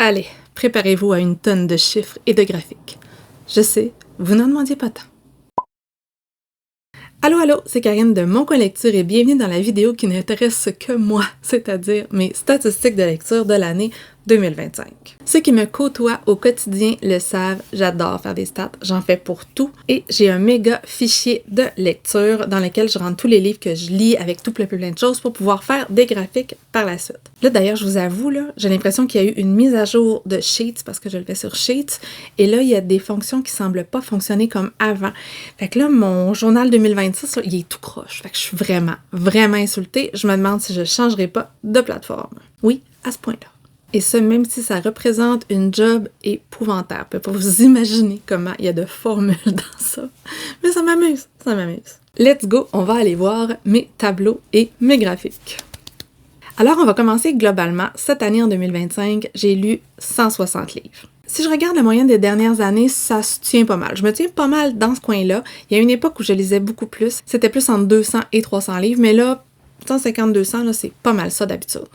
Allez, préparez-vous à une tonne de chiffres et de graphiques. Je sais, vous n'en demandiez pas tant. Allô, c'est Karine de Mon Coin Lecture et bienvenue dans la vidéo qui n'intéresse que moi, c'est-à-dire mes statistiques de lecture de l'année 2025. Ceux qui me côtoient au quotidien le savent, j'adore faire des stats, j'en fais pour tout et j'ai un méga fichier de lecture dans lequel je rentre tous les livres que je lis avec tout plein de choses pour pouvoir faire des graphiques par la suite. Là d'ailleurs, je vous avoue, j'ai l'impression qu'il y a eu une mise à jour de Sheets parce que je le fais sur Sheets et là, il y a des fonctions qui semblent pas fonctionner comme avant. Fait que là, mon journal 2026, là, il est tout croche. Fait que je suis vraiment insultée. Je me demande si je changerai pas de plateforme. Oui, à ce point-là. Et ça, même si ça représente une job épouvantable. Je peux pas vous imaginer comment il y a de formules dans ça. Mais ça m'amuse. Let's go, on va aller voir mes tableaux et mes graphiques. Alors, on va commencer globalement. Cette année, en 2025, j'ai lu 160 livres. Si je regarde la moyenne des dernières années, ça se tient pas mal. Je me tiens pas mal dans ce coin-là. Il y a une époque où je lisais beaucoup plus. C'était plus entre 200 et 300 livres, mais là, 150-200, là, c'est pas mal ça d'habitude.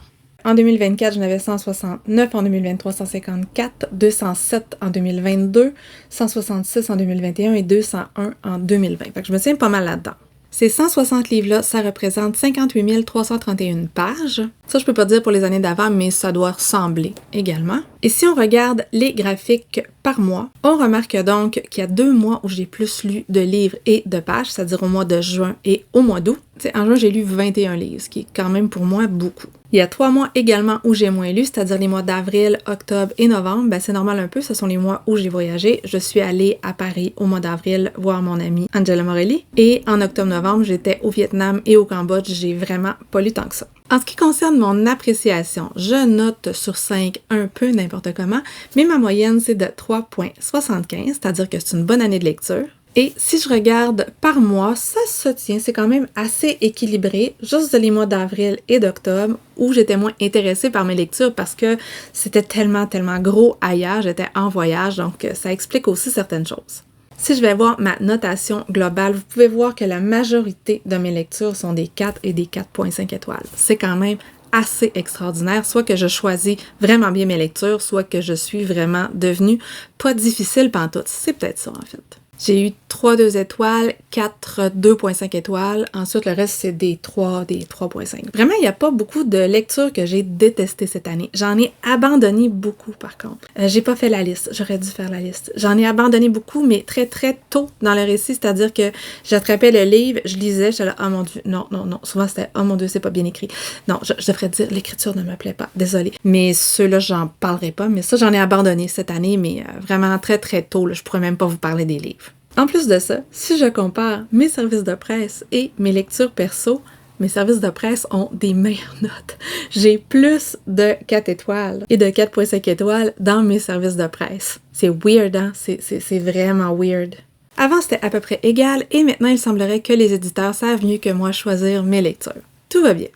En 2024, j'en avais 169, en 2023, 154, 207 en 2022, 166 en 2021 et 201 en 2020. Fait que je me tiens pas mal là-dedans. Ces 160 livres-là, ça représente 58 331 pages. Ça, je peux pas dire pour les années d'avant, mais ça doit ressembler également. Et si on regarde les graphiques par mois, on remarque donc qu'il y a 2 mois où j'ai plus lu de livres et de pages, c'est-à-dire au mois de juin et au mois d'août. En juin, j'ai lu 21 livres, ce qui est quand même pour moi beaucoup. Il y a 3 mois également où j'ai moins lu, c'est-à-dire les mois d'avril, octobre et novembre. Ben, c'est normal un peu, ce sont les mois où j'ai voyagé. Je suis allée à Paris au mois d'avril voir mon amie Angela Morelli. Et en octobre-novembre, j'étais au Vietnam et au Cambodge. J'ai vraiment pas lu tant que ça. En ce qui concerne mon appréciation, je note sur 5 un peu n'importe comment, mais ma moyenne c'est de 3,75, c'est-à-dire que c'est une bonne année de lecture. Et si je regarde par mois, ça se tient, c'est quand même assez équilibré, juste les mois d'avril et d'octobre, où j'étais moins intéressée par mes lectures parce que c'était tellement gros ailleurs, j'étais en voyage, donc ça explique aussi certaines choses. Si je vais voir ma notation globale, vous pouvez voir que la majorité de mes lectures sont des 4 et des 4,5 étoiles. C'est quand même assez extraordinaire, soit que je choisis vraiment bien mes lectures, soit que je suis vraiment devenue pas difficile pantoute. C'est peut-être ça en fait. J'ai eu 3 2 étoiles, 4 2,5 étoiles. Ensuite, le reste, c'est des 3, des 3,5. Vraiment, il n'y a pas beaucoup de lectures que j'ai détestées cette année. J'en ai abandonné beaucoup, par contre. J'ai pas fait la liste. J'aurais dû faire la liste. J'en ai abandonné beaucoup, mais très tôt dans le récit. C'est-à-dire que j'attrapais le livre, je lisais, j'étais là, oh mon Dieu, non. Souvent, c'était, oh mon Dieu, c'est pas bien écrit. Non, je devrais dire, l'écriture ne me plaît pas. Désolée. Mais ceux-là, j'en parlerai pas. Mais ça, j'en ai abandonné cette année, mais vraiment très tôt. Là, je pourrais même pas vous parler des livres. En plus de ça, si je compare mes services de presse et mes lectures perso, mes services de presse ont des meilleures notes. J'ai plus de 4 étoiles et de 4,5 étoiles dans mes services de presse. C'est weird, hein? C'est vraiment weird. Avant, c'était à peu près égal et maintenant, il semblerait que les éditeurs savent mieux que moi choisir mes lectures. Tout va bien.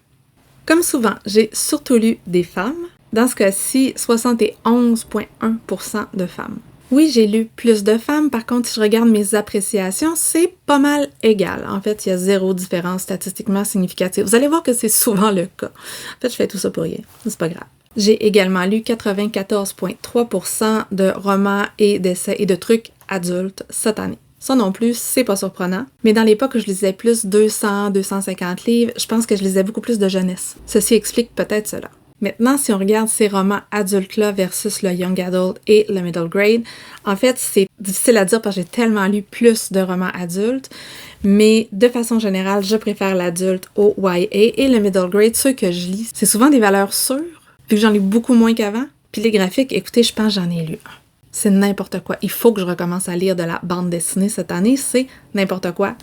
Comme souvent, j'ai surtout lu des femmes. Dans ce cas-ci, 71,1% de femmes. Oui, j'ai lu plus de femmes, par contre, si je regarde mes appréciations, c'est pas mal égal. En fait, il y a 0 différence statistiquement significative. Vous allez voir que c'est souvent le cas. En fait, je fais tout ça pour rien. C'est pas grave. J'ai également lu 94,3% de romans et d'essais et de trucs adultes cette année. Ça non plus, c'est pas surprenant. Mais dans l'époque où je lisais plus 200, 250 livres, je pense que je lisais beaucoup plus de jeunesse. Ceci explique peut-être cela. Maintenant, si on regarde ces romans adultes-là versus le young adult et le middle grade, en fait, c'est difficile à dire parce que j'ai tellement lu plus de romans adultes, mais de façon générale, je préfère l'adulte au YA et le middle grade, ceux que je lis, c'est souvent des valeurs sûres, vu que j'en lis beaucoup moins qu'avant. Puis les graphiques, écoutez, je pense que j'en ai lu un. C'est n'importe quoi. Il faut que je recommence à lire de la bande dessinée cette année, c'est n'importe quoi.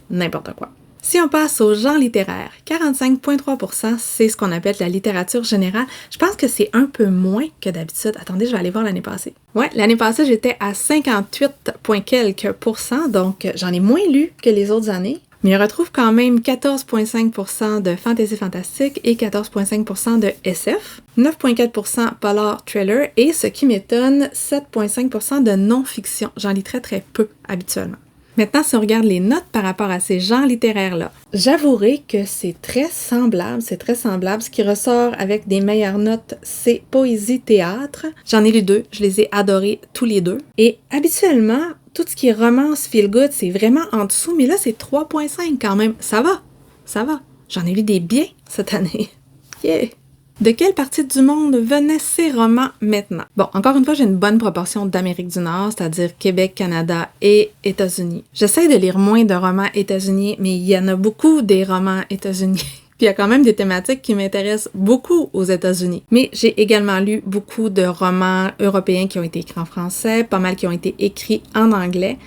Si on passe au genre littéraire, 45,3%, c'est ce qu'on appelle la littérature générale. Je pense que c'est un peu moins que d'habitude. Attendez, je vais aller voir l'année passée. Ouais, l'année passée, j'étais à 58,quelques%, donc j'en ai moins lu que les autres années. Mais on retrouve quand même 14,5% de fantasy fantastique et 14,5% de SF, 9,4% polar thriller et, ce qui m'étonne, 7,5% de non-fiction. J'en lis très peu habituellement. Maintenant, si on regarde les notes par rapport à ces genres littéraires-là, j'avouerai que c'est très semblable. Ce qui ressort avec des meilleures notes, c'est poésie-théâtre. J'en ai lu 2, je les ai adorés tous les 2. Et habituellement, tout ce qui est romance, feel-good, c'est vraiment en dessous, mais là, c'est 3.5 quand même. Ça va. J'en ai lu des biens cette année. Yeah! De quelle partie du monde venaient ces romans maintenant? Bon, encore une fois, j'ai une bonne proportion d'Amérique du Nord, c'est-à-dire Québec, Canada et États-Unis. J'essaie de lire moins de romans états-uniens, mais il y en a beaucoup des romans états-unis. Puis il y a quand même des thématiques qui m'intéressent beaucoup aux États-Unis. Mais j'ai également lu beaucoup de romans européens qui ont été écrits en français, pas mal qui ont été écrits en anglais.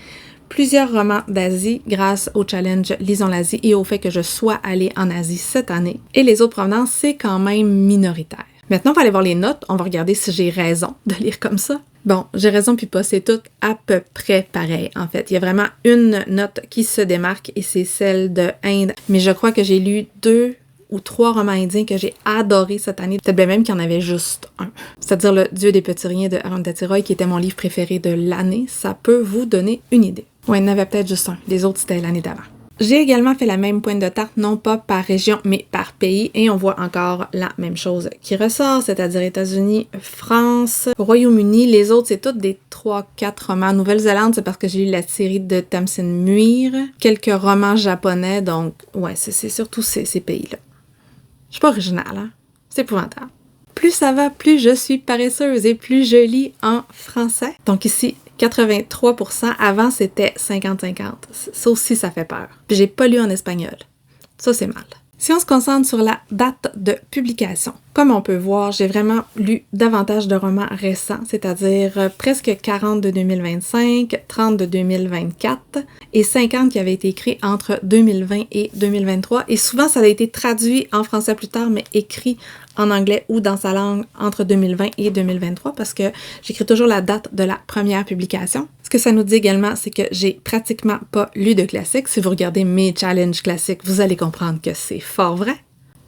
Plusieurs romans d'Asie grâce au challenge Lisons l'Asie et au fait que je sois allée en Asie cette année. Et les autres provenances, c'est quand même minoritaire. Maintenant, on va aller voir les notes. On va regarder si j'ai raison de lire comme ça. Bon, j'ai raison puis pas, c'est tout à peu près pareil en fait. Il y a vraiment une note qui se démarque et c'est celle de Inde. Mais je crois que j'ai lu 2 ou 3 romans indiens que j'ai adorés cette année. Peut-être bien même qu'il y en avait juste un. C'est-à-dire Le Dieu des petits riens de Arundhati Roy qui était mon livre préféré de l'année. Ça peut vous donner une idée. Ouais, il y en avait peut-être juste un. Les autres, c'était l'année d'avant. J'ai également fait la même pointe de tarte, non pas par région, mais par pays, et on voit encore la même chose qui ressort, c'est-à-dire États-Unis, France, Royaume-Uni. Les autres, c'est toutes des 3-4 romans. Nouvelle-Zélande, c'est parce que j'ai lu la série de Tamsin Muir, quelques romans japonais, donc ouais, c'est surtout ces pays-là. Je suis pas originale, hein? C'est épouvantable. Plus ça va, plus je suis paresseuse et plus je lis en français. Donc ici, 83%. Avant, c'était 50-50. Ça aussi, ça fait peur. Puis j'ai pas lu en espagnol. Ça, c'est mal. Si on se concentre sur la date de publication, comme on peut voir, j'ai vraiment lu davantage de romans récents, c'est-à-dire presque 40 de 2025, 30 de 2024 et 50 qui avaient été écrits entre 2020 et 2023. Et souvent, ça a été traduit en français plus tard, mais écrit en anglais ou dans sa langue entre 2020 et 2023 parce que j'écris toujours la date de la première publication. Ce que ça nous dit également, c'est que j'ai pratiquement pas lu de classiques. Si vous regardez mes challenges classiques, vous allez comprendre que c'est fort vrai.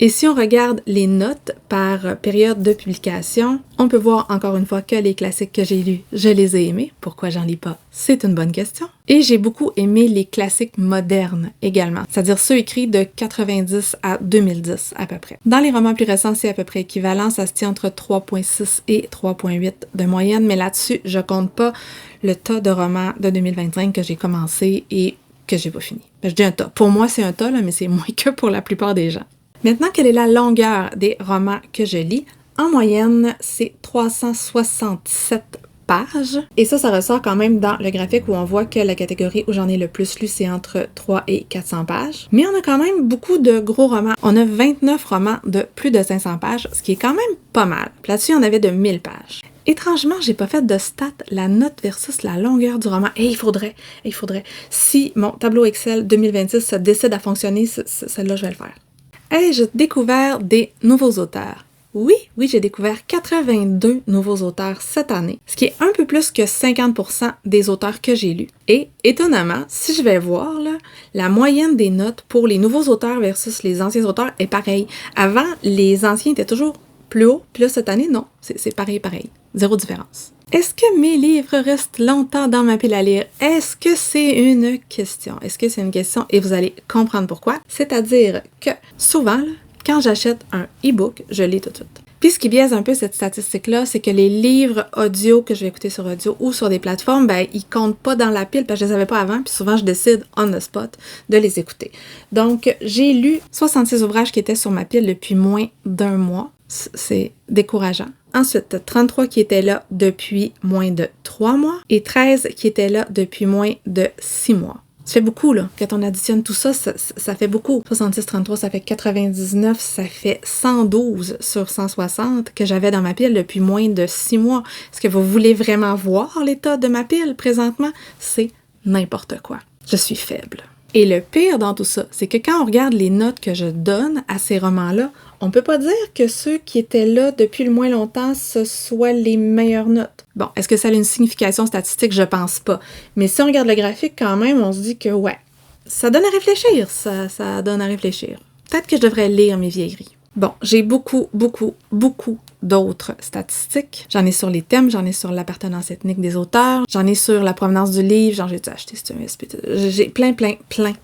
Et si on regarde les notes par période de publication, on peut voir encore une fois que les classiques que j'ai lus, je les ai aimés. Pourquoi j'en lis pas? C'est une bonne question. Et j'ai beaucoup aimé les classiques modernes également, c'est-à-dire ceux écrits de 90 à 2010 à peu près. Dans les romans plus récents, c'est à peu près équivalent, ça se tient entre 3.6 et 3.8 de moyenne, mais là-dessus, je compte pas le tas de romans de 2025 que j'ai commencé et que j'ai pas fini. Je dis un tas. Pour moi, c'est un tas, là, mais c'est moins que pour la plupart des gens. Maintenant, quelle est la longueur des romans que je lis? En moyenne, c'est 367 pages. Et ça ressort quand même dans le graphique où on voit que la catégorie où j'en ai le plus lu, c'est entre 3 et 400 pages. Mais on a quand même beaucoup de gros romans. On a 29 romans de plus de 500 pages, ce qui est quand même pas mal. Là-dessus, on avait de 1000 pages. Étrangement, j'ai pas fait de stat, la note versus la longueur du roman. Et il faudrait. Si mon tableau Excel 2026 se décide à fonctionner, celle-là, je vais le faire. Ai-je découvert des nouveaux auteurs? Oui, j'ai découvert 82 nouveaux auteurs cette année, ce qui est un peu plus que 50% des auteurs que j'ai lus. Et étonnamment, si je vais voir, là, la moyenne des notes pour les nouveaux auteurs versus les anciens auteurs est pareille. Avant, les anciens étaient toujours plus hauts, puis là, cette année, non, c'est pareil. Zéro différence. Est-ce que mes livres restent longtemps dans ma pile à lire? Est-ce que c'est une question? Et vous allez comprendre pourquoi. C'est-à-dire que souvent, là, quand j'achète un e-book, je lis tout de suite. Puis ce qui biaise un peu cette statistique-là, c'est que les livres audio que je vais écouter sur audio ou sur des plateformes, ben ils comptent pas dans la pile parce que je les avais pas avant, puis souvent je décide on the spot de les écouter. Donc j'ai lu 66 ouvrages qui étaient sur ma pile depuis moins d'1 mois. C'est décourageant. Ensuite, 33 qui étaient là depuis moins de 3 mois et 13 qui étaient là depuis moins de 6 mois. Ça fait beaucoup, là. Quand on additionne tout ça, ça fait beaucoup. 66, 33, ça fait 99, ça fait 112 sur 160 que j'avais dans ma pile depuis moins de 6 mois. Est-ce que vous voulez vraiment voir l'état de ma pile présentement? C'est n'importe quoi. Je suis faible. Et le pire dans tout ça, c'est que quand on regarde les notes que je donne à ces romans-là, on peut pas dire que ceux qui étaient là depuis le moins longtemps, ce soient les meilleures notes. Bon, est-ce que ça a une signification statistique? Je pense pas. Mais si on regarde le graphique quand même, on se dit que ouais, ça donne à réfléchir, ça donne à réfléchir. Peut-être que je devrais lire mes vieilleries. Bon, j'ai beaucoup d'autres statistiques. J'en ai sur les thèmes, j'en ai sur l'appartenance ethnique des auteurs, j'en ai sur la provenance du livre, genre j'ai acheté, c'est un SPT. J'ai plein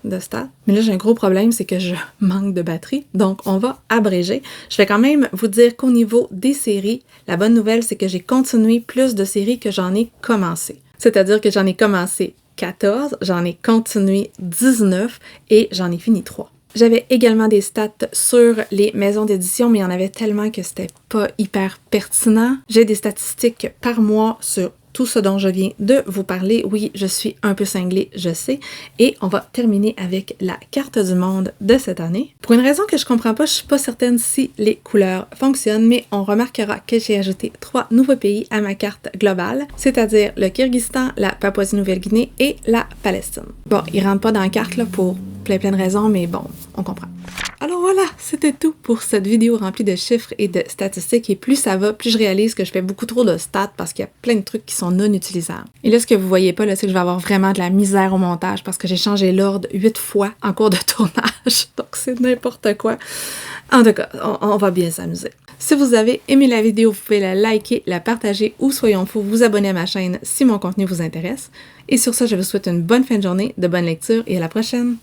de stats. Mais là, j'ai un gros problème, c'est que je manque de batterie, donc on va abréger. Je vais quand même vous dire qu'au niveau des séries, la bonne nouvelle, c'est que j'ai continué plus de séries que j'en ai commencé. C'est-à-dire que j'en ai commencé 14, j'en ai continué 19 et j'en ai fini 3. J'avais également des stats sur les maisons d'édition, mais il y en avait tellement que c'était pas hyper pertinent. J'ai des statistiques par mois sur tout ce dont je viens de vous parler. Oui, je suis un peu cinglée, je sais. Et on va terminer avec la carte du monde de cette année. Pour une raison que je comprends pas, je suis pas certaine si les couleurs fonctionnent, mais on remarquera que j'ai ajouté 3 nouveaux pays à ma carte globale, c'est-à-dire le Kyrgyzstan, la Papouasie-Nouvelle-Guinée et la Palestine. Bon, ils rentrent pas dans la carte là pour plein de raisons, mais bon, on comprend. Alors voilà, c'était tout pour cette vidéo remplie de chiffres et de statistiques. Et plus ça va, plus je réalise que je fais beaucoup trop de stats parce qu'il y a plein de trucs qui sont non utilisables. Et là, ce que vous voyez pas, là, c'est que je vais avoir vraiment de la misère au montage parce que j'ai changé l'ordre 8 fois en cours de tournage. Donc c'est n'importe quoi. En tout cas, on va bien s'amuser. Si vous avez aimé la vidéo, vous pouvez la liker, la partager ou, soyons fous, vous abonner à ma chaîne si mon contenu vous intéresse. Et sur ça, je vous souhaite une bonne fin de journée, de bonnes lectures et à la prochaine!